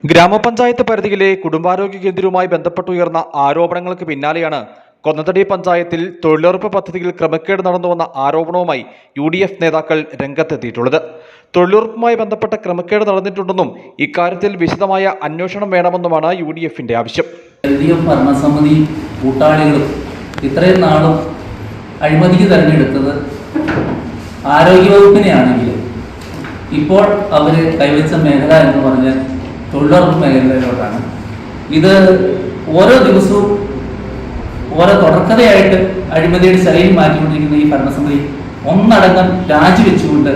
ഗ്രാമപഞ്ചായത്ത് പരിധിയിലെ കുടുംബാരോഗ്യ കേന്ദ്രവുമായി ബന്ധപ്പെട്ടുയർന്ന ആരോപണങ്ങൾക്ക് പിന്നാലെയാണ് കൊന്നത്തടി പഞ്ചായത്തിൽ തൊഴിലുറപ്പ് പദ്ധതിയിൽ ക്രമക്കേട് നടന്നുവെന്ന ആരോപണവുമായി UDF നേതാക്കൾ രംഗത്തെത്തിയിട്ടുള്ളത്. തൊഴിലുറപ്പുമായി ബന്ധപ്പെട്ട ക്രമക്കേട് നടന്നിട്ടുണ്ടെന്നും ഇക്കാര്യത്തിൽ വിശദമായ അന്വേഷണം വേണമെന്നുമാണ് UDFന്റെ ആവശ്യം. LDF ഭരണസമിതി കൂട്ടാളികളും ഇത്രയും നാളും അഴിമതിക്ക് തെരഞ്ഞെടുത്തത് ആരോഗ്യവകുപ്പിനെയാണെങ്കിലും ഇപ്പോൾ അവർ കൈവച്ച മേഖല എന്ന് പറഞ്ഞാൽ തൊഴിലുറപ്പ് മേഖലയിലോട്ടാണ്. ഇത് ഓരോ ദിവസവും ഓരോ തുടർക്കഥയായിട്ട് അഴിമതിയുടെ ശൈലി മാറ്റിക്കൊണ്ടിരിക്കുന്ന ഈ ഭരണസമിതി ഒന്നടങ്കം രാജിവെച്ചുകൊണ്ട്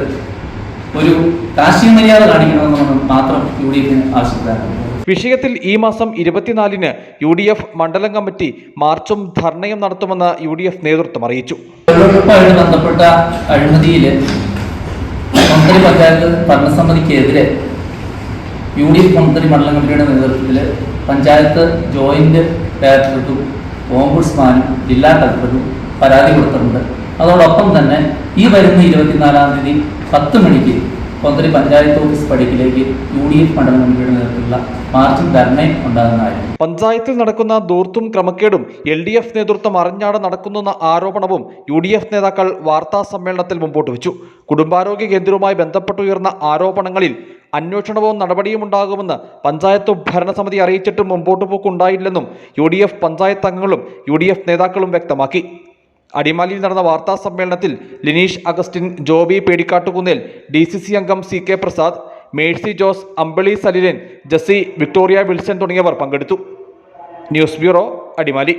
ഒരു രാഷ്ട്രീയ മര്യാദ കാണിക്കണമെന്ന് മാത്രം UDFന് ആവശ്യപ്പെടാറുണ്ട്. വിഷയത്തിൽ ഈ മാസം 24-ന് UDF മണ്ഡലം കമ്മിറ്റി മാർച്ചും ധർണയും നടത്തുമെന്ന് UDF നേതൃത്വം അറിയിച്ചു. തൊഴിലുറപ്പുമായിട്ട് ബന്ധപ്പെട്ട അഴിമതിയിൽ കൊന്നത്തടി പഞ്ചായത്ത് ഭരണസമിതിക്കെതിരെ UDF കൊന്നത്തടി മണ്ഡലം കമ്മിറ്റിയുടെ നേതൃത്വത്തിൽ പഞ്ചായത്ത് ജോയിന്റ് ഡയറക്ടർക്കും ഓംബുഡ്സ്മാനും ജില്ലാ കളക്ടർക്കും പരാതി കൊടുത്തിട്ടുണ്ട്. അതോടൊപ്പം തന്നെ ഈ വരുന്ന 24-ാം തീയതി 10 മണിക്ക് കൊന്നത്തടി പഞ്ചായത്ത് ഓഫീസ് പടിക്കിലേക്ക് UDF മണ്ഡലം കമ്മിറ്റിയുടെ നേതൃത്വത്തിലുള്ള മാർച്ചും ധർണയും ഉണ്ടാകുന്നതായിരുന്നു. പഞ്ചായത്തിൽ നടക്കുന്ന ധൂർത്തും ക്രമക്കേടും LDF നേതൃത്വം അറിഞ്ഞാടെ നടക്കുന്നെന്ന ആരോപണവും UDF നേതാക്കൾ വാർത്താ സമ്മേളനത്തിൽ മുമ്പോട്ട് വെച്ചു. കുടുംബാരോഗ്യ കേന്ദ്രവുമായി ബന്ധപ്പെട്ടുയർന്ന ആരോപണങ്ങളിൽ അന്വേഷണവും നടപടിയും ഉണ്ടാകുമെന്ന് പഞ്ചായത്ത് ഭരണസമിതി അറിയിച്ചിട്ടും മുമ്പോട്ട് പോക്കുണ്ടായില്ലെന്നും UDF പഞ്ചായത്ത് അംഗങ്ങളും UDF നേതാക്കളും വ്യക്തമാക്കി. അടിമാലിയിൽ നടന്ന വാർത്താ സമ്മേളനത്തിൽ ലിനീഷ് അഗസ്റ്റിൻ, ജോബി പേടിക്കാട്ടുകുന്നേൽ, DCC അംഗം CK പ്രസാദ്, മേഴ്സി ജോസ്, അമ്പിളി സലിലൻ, ജസി, വിക്ടോറിയ വിൽസൺ തുടങ്ങിയവർ പങ്കെടുത്തു. News bureau, Adimali.